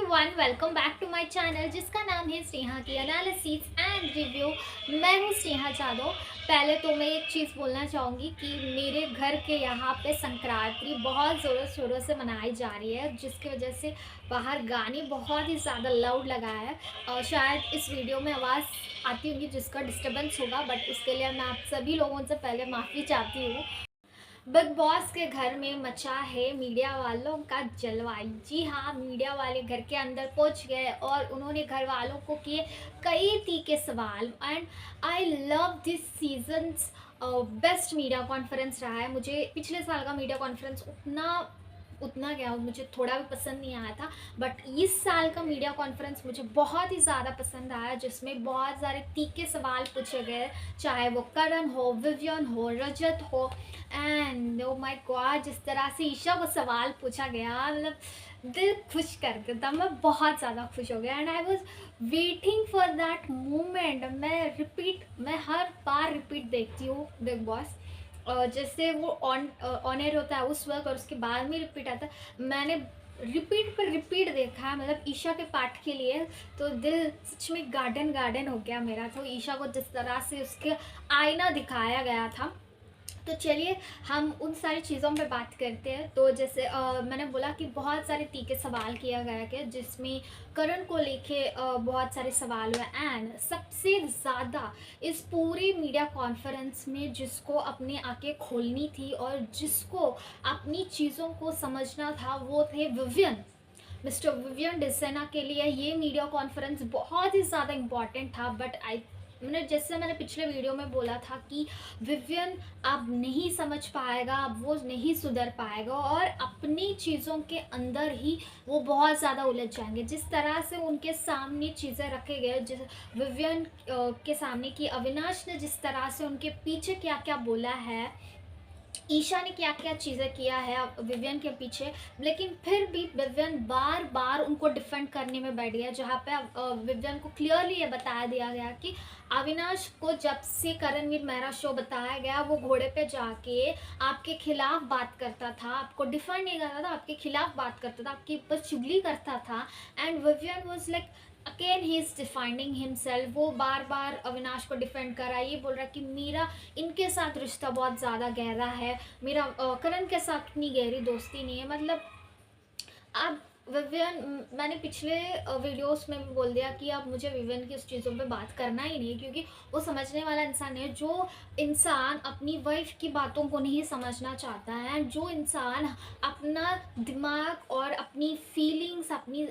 Everyone, welcome back to my channel जिसका नाम है स्नेहा की एनालिसिस एंड रिव्यू। मैं हूँ स्नेहा जादव। पहले तो मैं एक चीज़ बोलना चाहूँगी कि मेरे घर के यहाँ पे संक्रांति बहुत ज़ोरों शोरों से मनाई जा रही है, जिसकी वजह से बाहर गाने बहुत ही ज़्यादा लाउड लगा है और शायद इस वीडियो में आवाज़ आती होगी जिसका डिस्टर्बेंस होगा, बट उसके लिए मैं आप सभी लोगों से पहले माफ़ी चाहती हूँ। बिग बॉस के घर में मचा है मीडिया वालों का जलवा। जी हाँ, मीडिया वाले घर के अंदर पहुंच गए और उन्होंने घर वालों को किए कई तीखे सवाल। And I love this seasons best media conference रहा है। मुझे पिछले साल का मीडिया कॉन्फ्रेंस उतना उतना क्या मुझे थोड़ा भी पसंद नहीं आया था, बट इस साल का मीडिया कॉन्फ्रेंस मुझे बहुत ही ज़्यादा पसंद आया, जिसमें बहुत सारे तीखे सवाल पूछे गए, चाहे वो करण हो, विवियन हो, रजत हो। एंड ओ माय गॉड, जिस तरह से ईशा को सवाल पूछा गया, मतलब दिल खुश कर देता। मैं बहुत ज़्यादा खुश हो गया and I was waiting for that moment. मैं हर बार रिपीट देखती हूँ बिग बॉस। जैसे वो ऑन एयर होता है उस वक्त और उसके बाद में रिपीट आता है। मैंने रिपीट पर रिपीट देखा है, मतलब ईशा के पार्ट के लिए तो दिल सच में गार्डन गार्डन हो गया मेरा। तो ईशा को जिस तरह से उसके आईना दिखाया गया था, तो चलिए हम उन सारी चीज़ों पे बात करते हैं। तो जैसे मैंने बोला कि बहुत सारे तीखे सवाल किया गया कि जिसमें करण को लेके बहुत सारे सवाल हुए। एंड सबसे ज़्यादा इस पूरे मीडिया कॉन्फ्रेंस में जिसको अपनी आंखें खोलनी थी और जिसको अपनी चीज़ों को समझना था, वो थे विवियन। मिस्टर विवियन डिसेना के लिए ये मीडिया कॉन्फ्रेंस बहुत ही ज़्यादा इम्पॉर्टेंट था। बट मैंने पिछले वीडियो में बोला था कि विवियन अब नहीं समझ पाएगा, अब वो नहीं सुधर पाएगा और अपनी चीज़ों के अंदर ही वो बहुत ज़्यादा उलझ जाएंगे। जिस तरह से उनके सामने चीज़ें रखे गए, जिस विवियन के सामने कि अविनाश ने जिस तरह से उनके पीछे क्या क्या बोला है, ईशा ने क्या क्या चीज़ें किया है विवियन के पीछे, लेकिन फिर भी विवियन बार बार उनको डिफेंड करने में बैठ गया। जहाँ पे विवियन को क्लियरली ये बताया दिया गया कि अविनाश को जब से करणवीर मेहरा शो बताया गया, वो घोड़े पे जाके आपके खिलाफ बात करता था, आपको डिफेंड नहीं करता था, आपके खिलाफ बात करता था, आपके ऊपर चुगली करता था। And Vivian was like again he is defending himself. वो बार बार अविनाश को डिफेंड करा, ये बोल रहा कि मेरा इनके साथ रिश्ता बहुत ज़्यादा गहरा है, मेरा करण के साथ इतनी गहरी दोस्ती नहीं है। मतलब अब विवियन, मैंने पिछले वीडियोस में भी बोल दिया कि अब मुझे विवियन की उस चीज़ों पे बात करना ही नहीं है, क्योंकि वो समझने वाला इंसान है। जो इंसान अपनी वाइफ की बातों को नहीं समझना चाहता है, जो इंसान अपना दिमाग और अपनी फीलिंग्स, अपनी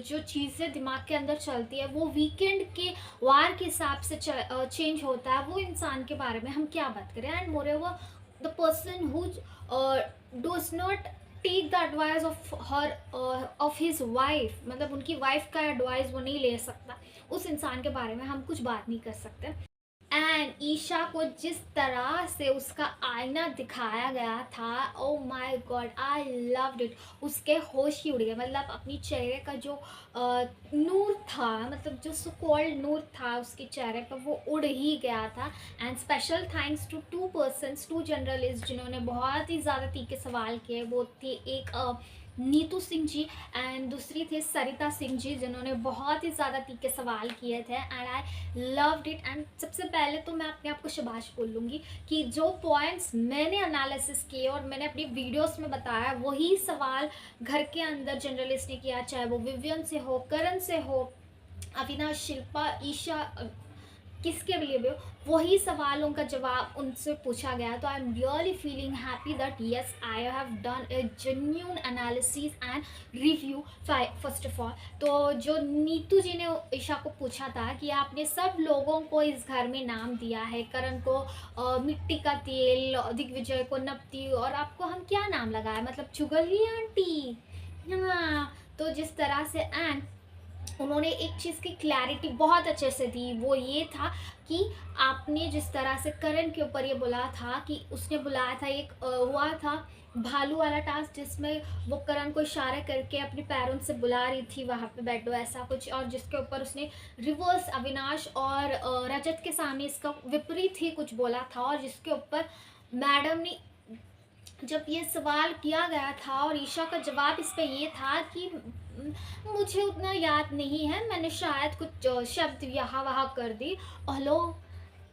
जो चीज़ें दिमाग के अंदर चलती है वो वीकेंड के वार के हिसाब से चेंज होता है, वो इंसान के बारे में हम क्या बात करें। And more ever the person who does not take the advice of her of his wife, मतलब उनकी वाइफ का एडवाइस वो नहीं ले सकता, उस इंसान के बारे में हम कुछ बात नहीं कर सकते। एंड ईशा को जिस तरह से उसका आईना दिखाया गया था, oh my God, I loved it. उसके होश ही उड़ गए, मतलब अपनी चेहरे का जो नूर था, मतलब जो सो कॉल्ड नूर था उसके चेहरे पर, वो उड़ ही गया था। And special thanks to two persons, two journalist जिन्होंने बहुत ही ज़्यादा तीखे सवाल किए। वो थे एक नीतू सिंह जी एंड दूसरी थी सरिता सिंह जी, जिन्होंने बहुत ही ज़्यादा तीखे सवाल किए थे। And I loved it. And सबसे पहले तो मैं अपने आप को शाबाश बोलूँगी कि जो पॉइंट्स मैंने एनालिसिस किए और मैंने अपनी वीडियोस में बताया, वही सवाल घर के अंदर जर्नलिस्ट ने किया, चाहे वो विवियन से हो, करण से हो, अविनाश, शिल्पा, ईशा, किसके लिए भी हो, वही सवालों का जवाब उनसे पूछा गया। तो I am really feeling happy that yes I have done A genuine analysis and review. First of all, तो जो नीतू जी ने ईशा को पूछा था कि आपने सब लोगों को इस घर में नाम दिया है, करण को मिट्टी का तेल, दिग्विजय को नपती, और आपको हम क्या नाम लगाए, मतलब चुगली आंटी। हाँ, तो जिस तरह से एंड उन्होंने एक चीज़ की क्लैरिटी बहुत अच्छे से दी, वो ये था कि आपने जिस तरह से करण के ऊपर ये बोला था कि उसने बुलाया था, एक हुआ था भालू वाला टास्क जिसमें वो करण को इशारे करके अपने पैरों से बुला रही थी वहाँ पे बैठो, ऐसा कुछ, और जिसके ऊपर उसने रिवर्स अविनाश और रजत के सामने इसका विपरीत ही कुछ बोला था, और जिसके ऊपर मैडम ने जब ये सवाल किया गया था और ईशा का जवाब इस पे ये था कि मुझे उतना याद नहीं है, मैंने शायद कुछ शब्द यहाँ वहाँ कर दी। और लोग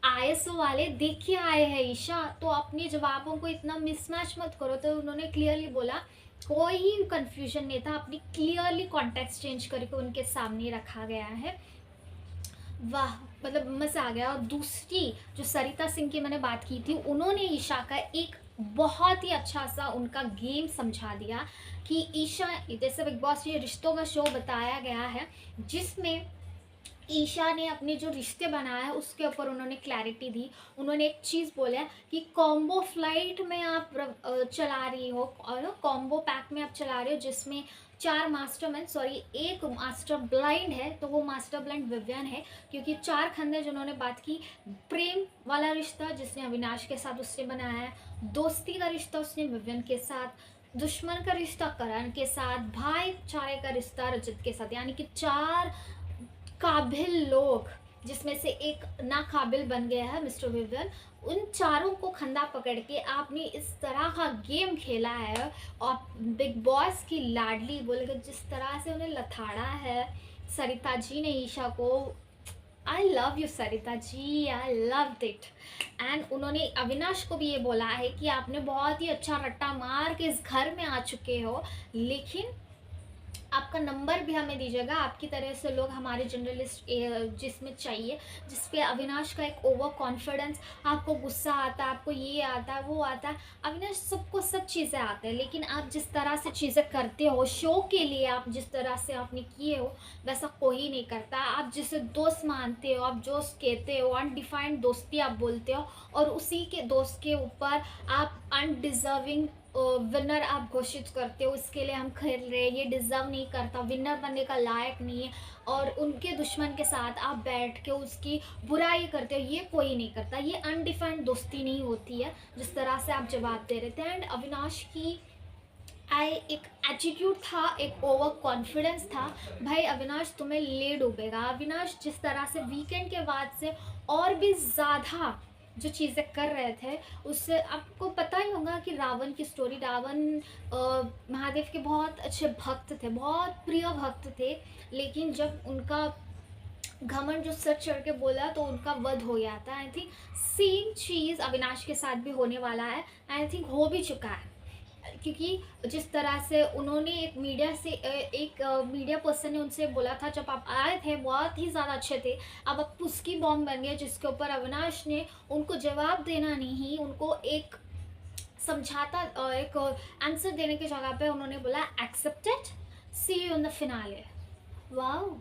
आईएसओ वाले देख के आए हैं ईशा, तो अपने जवाबों को इतना मिसमैच मत करो। तो उन्होंने क्लियरली बोला, कोई ही कंफ्यूजन नहीं था, अपनी क्लियरली कॉन्टेक्स्ट चेंज करके उनके सामने रखा गया है। वाह, मतलब मज़ा आ गया। और दूसरी जो सरिता सिंह की मैंने बात की थी, उन्होंने ईशा का एक बहुत ही अच्छा सा उनका गेम समझा दिया कि ईशा, जैसे बिग बॉस ये रिश्तों का शो बताया गया है, जिसमें ईशा ने अपने जो रिश्ते बनाए हैं उसके ऊपर उन्होंने क्लैरिटी दी। उन्होंने एक चीज़ बोला कि कॉम्बो फ्लाइट में आप चला रही हो, और कॉम्बो पैक में आप चला रहे हो जिसमें 4 मास्टरमैन, सॉरी 1 मास्टर ब्लाइंड है, तो वो मास्टर ब्लाइंड विवियन है। क्योंकि 4 खंडे जिन्होंने बात की, प्रेम वाला रिश्ता जिसने अविनाश के साथ उसने बनाया है, दोस्ती का रिश्ता उसने विवियन के साथ, दुश्मन का रिश्ता करण के साथ, भाईचारे का रिश्ता रजत के साथ, यानी कि 4 काबिल लोग जिसमें से एक नाकाबिल बन गया है मिस्टर विवियन। उन चारों को खंदा पकड़ के आपने इस तरह का गेम खेला है, और बिग बॉस की लाडली बोलकर जिस तरह से उन्हें लथाड़ा है सरिता जी ने ईशा को। I love you Sarita ji, I love it. And उन्होंने अविनाश को भी ये बोला है कि आपने बहुत ही अच्छा रट्टा मार के इस घर में आ चुके हो, लेकिन आपका नंबर भी हमें दीजिएगा। आपकी तरह से लोग हमारे जर्नलिस्ट जिसमें चाहिए, जिस पे अविनाश का एक ओवर कॉन्फिडेंस, आपको गुस्सा आता है, आपको ये आता है वो आता है। अविनाश सबको सब चीज़ें आते हैं, लेकिन आप जिस तरह से चीज़ें करते हो शो के लिए, आप जिस तरह से आपने किए हो वैसा कोई नहीं करता। आप जिसे दोस्त मानते हो, आप दोस्त कहते हो, अनडिफाइंड दोस्ती आप बोलते हो, और उसी के दोस्त के ऊपर आप अनडिजर्विंग विनर आप घोषित करते हो, इसके लिए हम खेल रहे हैं, ये डिज़र्व नहीं करता, विनर बनने का लायक नहीं है, और उनके दुश्मन के साथ आप बैठ के उसकी बुराई करते हो, ये कोई नहीं करता। ये अनडिफाइंड दोस्ती नहीं होती है जिस तरह से आप जवाब दे रहे थे। एंड अविनाश की एक एटीट्यूड था, एक ओवर कॉन्फिडेंस था। भाई अविनाश तुम्हें ले डूबेगा। अविनाश जिस तरह से वीकेंड के बाद से और भी ज़्यादा जो चीज़ें कर रहे थे, उससे आपको पता ही होगा कि रावण की स्टोरी, रावण महादेव के बहुत अच्छे भक्त थे, बहुत प्रिय भक्त थे, लेकिन जब उनका घमंड जो सर चढ़ के बोला तो उनका वध हो गया था। आई थिंक सेम चीज़ अविनाश के साथ भी होने वाला है, आई थिंक हो भी चुका है। क्योंकि जिस तरह से उन्होंने एक मीडिया से एक मीडिया पर्सन ने उनसे बोला था, जब आप आए थे बहुत ही ज़्यादा अच्छे थे, अब आप पुस्की बॉम्ब बन गए, जिसके ऊपर अविनाश ने उनको जवाब देना नहीं, उनको एक समझाता एक आंसर देने की जगह पे उन्होंने बोला accepted, see you in the finale. Wow,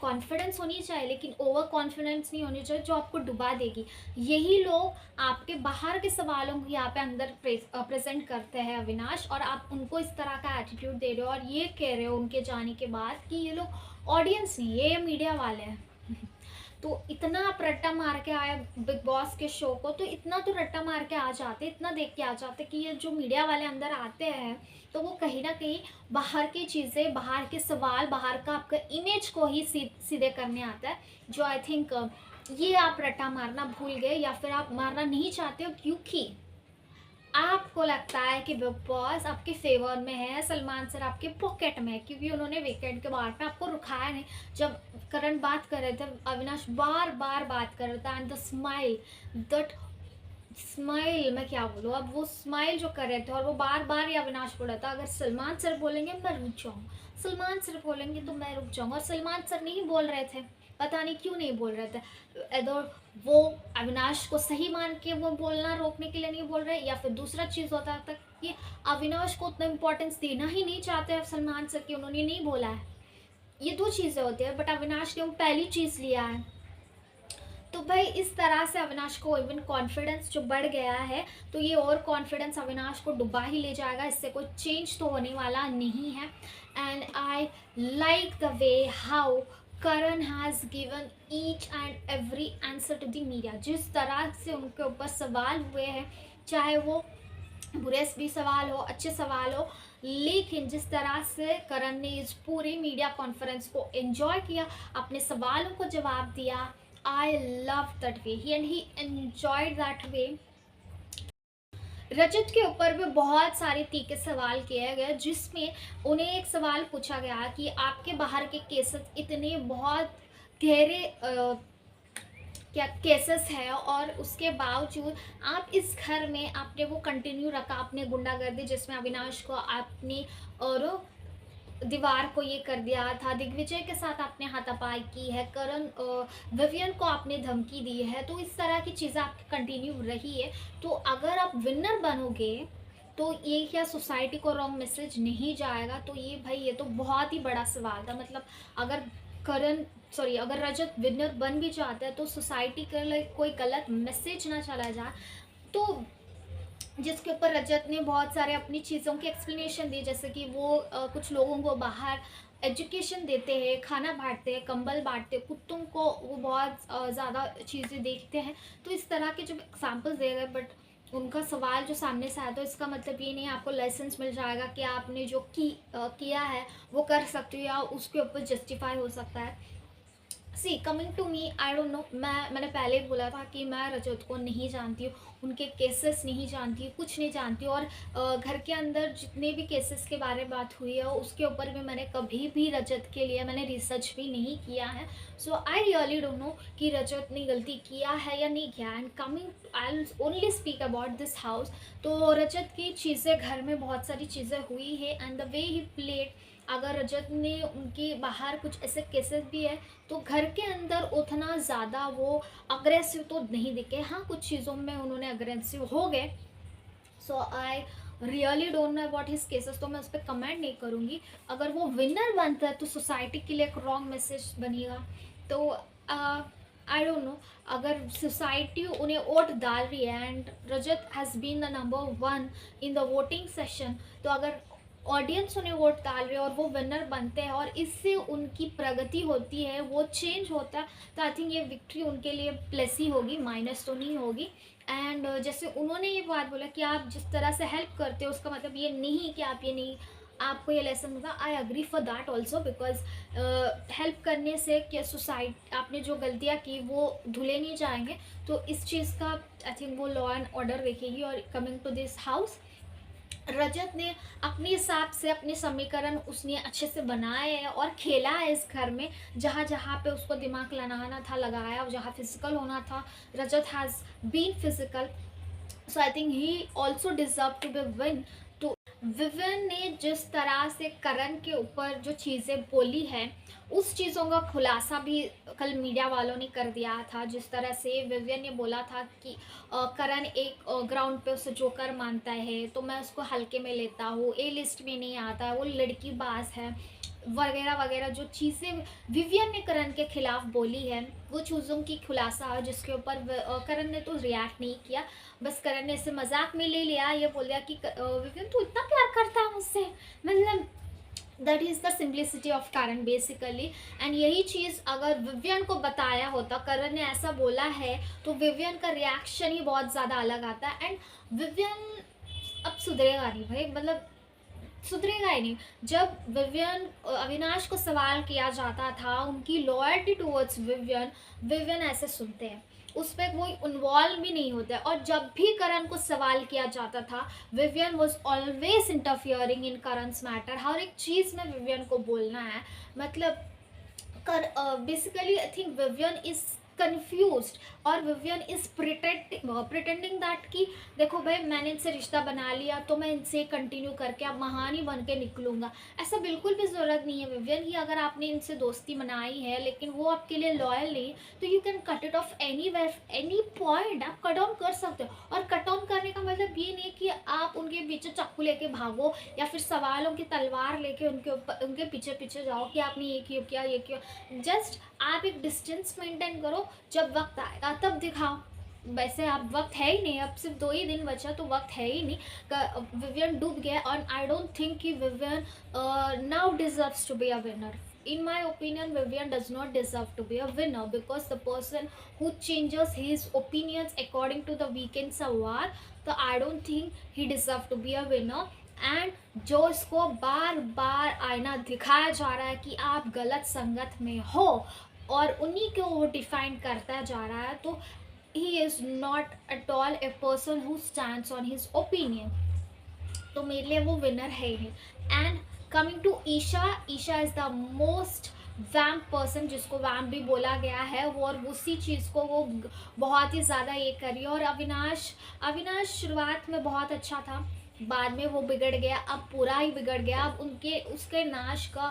confidence होनी चाहिए, लेकिन ओवर कॉन्फिडेंस नहीं होनी चाहिए जो आपको डुबा देगी। यही लोग आपके बाहर के सवालों को यहाँ पे अंदर प्रेजेंट करते हैं अविनाश, और आप उनको इस तरह का एटीट्यूड दे रहे हो और ये कह रहे हो उनके जाने के बाद कि ये लोग ऑडियंस नहीं, ये मीडिया वाले हैं। तो इतना आप रट्टा मार के आए बिग बॉस के शो को, तो इतना तो रट्टा मार के आ जाते, इतना देख के आ जाते कि ये जो मीडिया वाले अंदर आते हैं तो वो कहीं ना कहीं बाहर की चीज़ें, बाहर के सवाल, बाहर का आपका इमेज को ही सीधे करने आता है, जो आई थिंक ये आप रट्टा मारना भूल गए, या फिर आप मारना नहीं चाहते हो क्योंकि आपको लगता है कि बिग बॉस आपके फेवर में है, सलमान सर आपके पॉकेट में है, क्योंकि उन्होंने वीकेंड के बाद में आपको रुकाया नहीं। जब करण बात कर रहे थे, अविनाश बार बार बात कर रहा था, and the smile, that smile, मैं क्या बोलूँ, अब वो स्माइल जो कर रहे थे, और वो बार बार ये अविनाश बोल रहा था, अगर सलमान सर बोलेंगे मैं रुक जाऊँ, सलमान सर बोलेंगे तो मैं रुक जाऊँगा। और सलमान सर नहीं बोल रहे थे, पता नहीं क्यों नहीं बोल रहे थे, अदर वो अविनाश को सही मान के वो बोलना रोकने के लिए नहीं बोल रहे, या फिर दूसरा चीज़ होता था कि अविनाश को उतना इम्पोर्टेंस देना ही नहीं चाहते सलमान सर की, उन्होंने नहीं बोला है। ये 2 चीज़ें होती है, बट अविनाश ने वो पहली चीज़ लिया है। तो भाई इस तरह से अविनाश को इवन कॉन्फिडेंस जो बढ़ गया है, तो ये और कॉन्फिडेंस अविनाश को डुबा ही ले जाएगा, इससे कोई चेंज तो होने वाला नहीं है। And I like the way how Karan has given each and every answer to the media. जिस तरह से उनके ऊपर सवाल हुए हैं, चाहे वो बुरे भी सवाल हो, अच्छे सवाल हो, लेकिन जिस तरह से करण ने इस पूरी मीडिया कॉन्फ्रेंस को एंजॉय किया, अपने सवालों को जवाब दिया, I love that way, and he enjoyed that way, रजत के ऊपर भी बहुत सारे तीखे सवाल किए गए, जिसमें उन्हें एक सवाल पूछा गया कि आपके बाहर के केसेस इतने बहुत गहरे क्या केसेस है, और उसके बावजूद आप इस घर में आपने वो कंटिन्यू रखा, आपने गुंडागर्दी जिसमें अविनाश को आपने और दीवार को ये कर दिया था, दिग्विजय के साथ आपने हाथापाई की है, करण विवियन को आपने धमकी दी है, तो इस तरह की चीज़ें आपकी कंटिन्यू रही है। तो अगर आप विनर बनोगे तो ये क्या सोसाइटी को रॉन्ग मैसेज नहीं जाएगा? तो ये भाई ये तो बहुत ही बड़ा सवाल था। मतलब अगर करण सॉरी अगर रजत विनर बन भी जाता है तो सोसाइटी के लिए कोई गलत मैसेज ना चला जाए, तो जिसके ऊपर रजत ने बहुत सारे अपनी चीज़ों की एक्सप्लेनेशन दी, जैसे कि वो कुछ लोगों को बाहर एजुकेशन देते हैं, खाना बांटते हैं, कंबल बांटते हैं, कुत्तों को वो बहुत ज़्यादा चीज़ें देखते हैं। तो इस तरह के जो एग्जाम्पल्स दिए गए, बट उनका सवाल जो सामने से आया, तो इसका मतलब ये नहीं आपको लाइसेंस मिल जाएगा कि आपने जो किया है वो कर सकते हो या उसके ऊपर जस्टिफाई हो सकता है। See coming to me, I don't know, मैंने पहले ही बोला था कि मैं रजत को नहीं जानती हूँ, उनके केसेस नहीं जानती हूँ, कुछ नहीं जानती हूँ। और घर के अंदर जितने भी केसेस के बारे में बात हुई है उसके ऊपर भी मैंने कभी भी रजत के लिए मैंने रिसर्च भी नहीं किया है। सो आई रियली डोंट नो कि रजत ने गलती किया है या नहीं किया। And coming I will only speak about this house. तो रजत की चीज़ें, घर में बहुत सारी चीज़ें हुई है and the way he played, अगर रजत ने उनके बाहर कुछ ऐसे केसेस भी है तो घर के अंदर उतना ज़्यादा वो अग्रेसिव तो नहीं दिखे। हाँ, कुछ चीज़ों में उन्होंने अग्रेसिव हो गए। So I really don't know about his cases, तो मैं उस पर कमेंट नहीं करूँगी। अगर वो विनर बनता है तो सोसाइटी के लिए एक रॉन्ग मैसेज बनेगा। तो आई डोंट नो, अगर सोसाइटी उन्हें वोट डाल रही है and Rajat has been the number 1 in the voting session, तो अगर ऑडियंस उन्हें वोट डाल रहे हैं और वो विनर बनते हैं और इससे उनकी प्रगति होती है, वो चेंज होता है, तो आई थिंक ये विक्ट्री उनके लिए प्लस ही होगी, माइनस तो नहीं होगी। एंड जैसे उन्होंने ये बात बोला कि आप जिस तरह से हेल्प करते हो उसका मतलब ये नहीं कि आप ये नहीं, आपको ये लेसन होगा। I agree for that also, because help करने से क्या सोसाइटी, आपने जो गलतियाँ की वो धुले नहीं जाएंगे। तो इस चीज़ का आई थिंक वो लॉ एंड ऑर्डर देखेगी। और कमिंग टू दिस हाउस, रजत ने अपने हिसाब से अपने समीकरण उसने अच्छे से बनाए हैं और खेला है इस घर में, जहाँ जहाँ पे उसको दिमाग लगाना था लगाया, और जहाँ फिजिकल होना था Rajat has been physical. So I think he also deserve to be win. तो विवियन ने जिस तरह से करण के ऊपर जो चीज़ें बोली है उस चीज़ों का खुलासा भी कल मीडिया वालों ने कर दिया था। जिस तरह से विवियन ने बोला था कि करण एक ग्राउंड पे उसे जोकर मानता है तो मैं उसको हल्के में लेता हूँ, ए लिस्ट में नहीं आता है, वो लड़की बाज है, वगैरह वगैरह जो चीज़ें विवियन ने करण के खिलाफ बोली है, वो चीज़ों की खुलासा, जिसके ऊपर करण ने तो रिएक्ट नहीं किया। बस करण ने इसे मजाक में ले लिया, ये बोल दिया कि विवियन तू इतना प्यार करता है मुझसे, मतलब that is the simplicity of Karan basically. And यही चीज़ अगर विवियन को बताया होता, करण ने ऐसा बोला है, तो विवियन का रिएक्शन ही बहुत ज़्यादा अलग आता है। एंड विवियन अब सुधरेगा नहीं भाई, मतलब सुधरेगा ही नहीं। जब विवियन अविनाश को सवाल किया जाता था उनकी लॉयल्टी टुवर्ड्स विवियन, विवियन ऐसे सुनते हैं, उस पर कोई इन्वॉल्व भी नहीं होता है। और जब भी करण को सवाल किया जाता था Vivian was always interfering in Karan's matter. हर एक चीज़ में विवियन को बोलना है, मतलब कर basically I think Vivian is confused और विवियन इज प्रिटेंडिंग दैट कि देखो भाई मैंने इनसे रिश्ता बना लिया तो मैं इनसे कंटिन्यू करके अब महान ही बन के निकलूंगा। ऐसा बिल्कुल भी ज़रूरत नहीं है विवियन की। अगर आपने इनसे दोस्ती बनाई है लेकिन वो आपके लिए लॉयल नहीं, तो you can cut it off anywhere any point, आप कट ऑन कर सकते हो। और कट ऑन करने का मतलब ये नहीं कि आप उनके पीछे चाकू लेके भागो या फिर सवालों की तलवार लेके उनके ऊपर उनके पीछे पीछे जाओ कि आपने ये क्यों किया ये क्यों। जस्ट आप एक डिस्टेंस मेंटेन करो, जब वक्त आएगा तब दिखाओ। वैसे आप वक्त है ही नहीं, अब सिर्फ 2 ही दिन बचा तो वक्त है ही नहीं। विवियन डूब गया और आई डोंट थिंक कि Vivian now deserves to be a winner. In my opinion, Vivian does not deserve to be a winner because the person who changes his opinions according to the weekend sawar, so I don't think he deserve to be a winner. And जो इसको बार बार आईना दिखाया जा रहा है कि आप गलत संगत में हो और उन्हीं को वो डिफाइन करता जा रहा है, तो he is not at all a person who stands on his opinion, तो मेरे लिए वो विनर है ही नहीं। And coming to Isha, Isha is the most vamp person, जिसको वैम्प भी बोला गया है वो, और उसी चीज़ को वो बहुत ही ज़्यादा ये करी। और अविनाश, अविनाश शुरुआत में बहुत अच्छा था, बाद में वो बिगड़ गया, अब पूरा ही बिगड़ गया। अब उनके उसके नाश का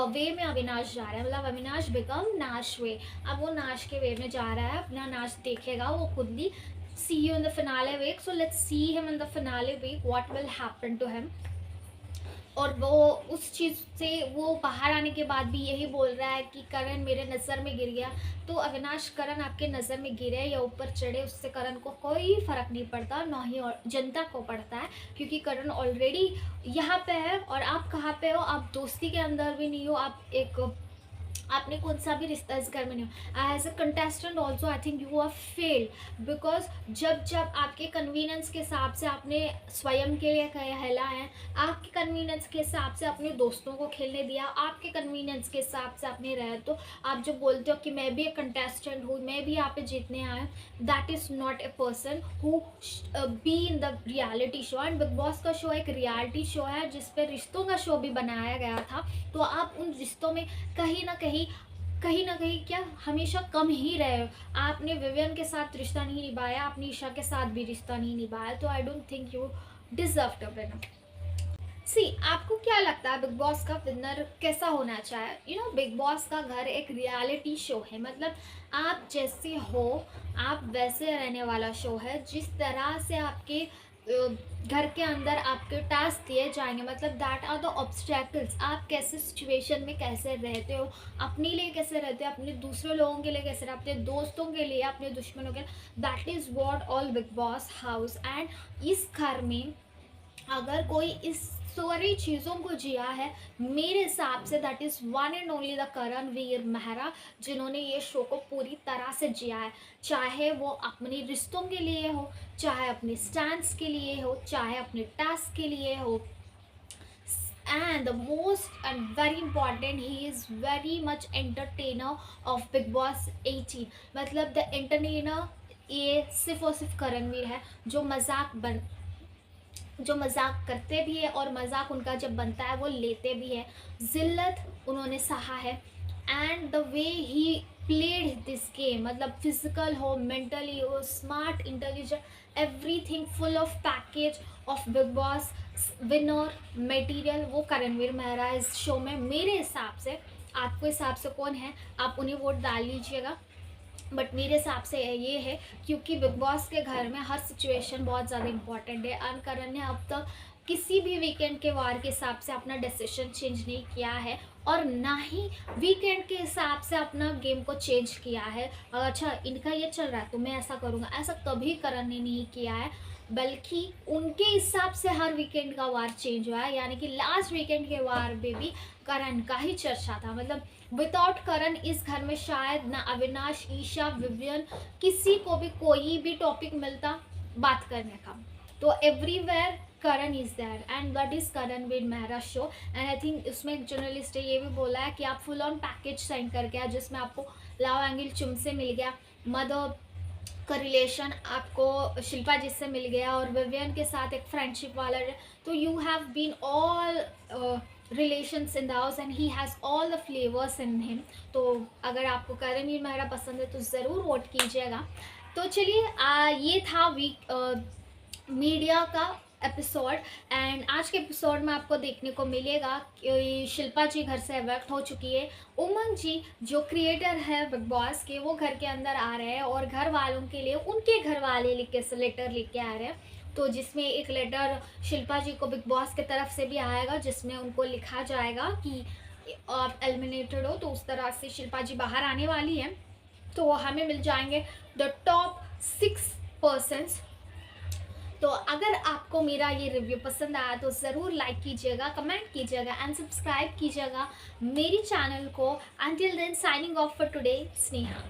वे में अविनाश जा रहा है, मतलब अविनाश बिकम नाश वे, अब वो नाश के वे में जा रहा है, अपना नाश देखेगा वो खुद भी। see you in the finale week, so let's see him in the finale week, what will happen to him। और वो उस चीज़ से वो बाहर आने के बाद भी यही बोल रहा है कि करण मेरे नज़र में गिर गया। तो अविनाश, करण आपके नज़र में गिरे या ऊपर चढ़े, उससे करण को कोई फ़र्क नहीं पड़ता, ना ही जनता को पड़ता है, क्योंकि करण ऑलरेडी यहाँ पे है और आप कहाँ पे हो, आप दोस्ती के अंदर भी नहीं हो, आप एक, आपने कौन सा भी रिश्ता इस घर में नहीं हो। As a contestant also I think you are failed, because जब जब आपके कन्वीनियंस के हिसाब से आपने स्वयं के लिए कहला है, आपके कन्वीनियंस के हिसाब से अपने दोस्तों को खेलने दिया, आपके कन्वीनियंस के हिसाब से आपने रहे, तो आप जो बोलते हो कि मैं भी एक कंटेस्टेंट हूँ, मैं भी यहाँ पे जीतने आया, that is not a person who be in the reality show. And big boss का शो एक रियलिटी शो है जिसपे रिश्तों का शो भी बनाया गया था, तो आप उन रिश्तों में कहीं ना कहीं क्या हमेशा कम ही रहे हो। आपने विवियन के साथ रिश्ता नहीं निभाया, आपने ईशा के साथ भी रिश्ता नहीं निभाया, तो I don't think you deserve to win. See, आपको क्या लगता है बिग बॉस का विनर कैसा होना चाहिए? यू नो, बिग बॉस का घर एक रियलिटी शो है, मतलब आप जैसे हो आप वैसे रहने वाला शो है। जिस तरह से आपके घर के अंदर आपके टास्क दिए जाएंगे, मतलब दैट आर द ऑब्स्टैकल्स, आप कैसे सिचुएशन में कैसे रहते हो, अपने लिए कैसे रहते हो, अपने दूसरे लोगों के लिए कैसे रहते हो, अपने दोस्तों के लिए, अपने दुश्मनों के लिए, that is what all big boss house. And इस घर में अगर कोई इस सारी चीज़ों को जिया है, मेरे हिसाब से that is one and only the Karan Veer Mehra, जिन्होंने ये शो को पूरी तरह से जिया है। चाहे वो अपने रिश्तों के लिए हो, चाहे अपने स्टैंड्स के लिए हो, चाहे अपने टास्क के लिए हो। And the most and very important, he is very much entertainer of Big Boss 18, मतलब द एंटरटेनर ये सिर्फ और सिर्फ करणवीर है, जो मजाक करते भी है और मजाक उनका जब बनता है वो लेते भी है। जिल्लत उन्होंने सहा है, and the way he played this game, मतलब फिजिकल हो, मेंटली हो, smart, intelligent, everything full of package of big boss winner material, वो करणवीर मेहरा इस शो में। मेरे हिसाब से, आपको हिसाब से कौन है, आप उन्हें वोट डाल लीजिएगा, बट मेरे हिसाब से ये है क्योंकि बिग बॉस के घर में हर सिचुएशन बहुत ज़्यादा इंपॉर्टेंट है। और करण ने अब तक किसी भी वीकेंड के वार के हिसाब से अपना डिसीजन चेंज नहीं किया है, और ना ही वीकेंड के हिसाब से अपना गेम को चेंज किया है। अच्छा इनका ये चल रहा है तो मैं ऐसा करूँगा, ऐसा कभी करण ने नहीं किया है, बल्कि उनके हिसाब से हर वीकेंड का वार चेंज हुआ है। यानी कि लास्ट वीकेंड के वार में भी करण का ही चर्चा था, मतलब विदाउट करण इस घर में शायद ना अविनाश, ईशा, विवियन, किसी को भी कोई भी टॉपिक मिलता बात करने का। तो everywhere Karan is there, and that is Karan with Mehra show. And I think उसमें एक जर्नलिस्ट ने ये भी बोला है कि आप फुल ऑन पैकेज साइन करके आए, जिसमें आपको लाव एंगल चुम से मिल गया, मदर का रिलेशन आपको शिल्पा जी से मिल गया, और विवियन के साथ एक फ्रेंडशिप वाला, तो you have been all relations in the house and he has all the flavours in him. तो अगर आपको करणवीर मेहरा पसंद है तो ज़रूर वोट कीजिएगा। तो चलिए ये था मीडिया का एपिसोड, एंड आज के एपिसोड में आपको देखने को मिलेगा कि शिल्पा जी घर से एवैक्ट हो चुकी है, उमंग जी जो क्रिएटर है बिग बॉस के वो घर के अंदर आ रहे हैं, और घर वालों के लिए उनके घर वाले लेटर लिख के आ रहे हैं। तो जिसमें एक लेटर शिल्पा जी को बिग बॉस की तरफ से भी आएगा, जिसमें उनको लिखा जाएगा कि आप एलिमिनेटेड हो, तो उस तरह से शिल्पा जी बाहर आने वाली हैं। तो हमें मिल जाएंगे द टॉप 6 पर्सन्स। तो अगर आपको मेरा ये रिव्यू पसंद आया तो ज़रूर लाइक कीजिएगा, कमेंट कीजिएगा एंड सब्सक्राइब कीजिएगा मेरी चैनल को। Until then signing off for today, Sneha.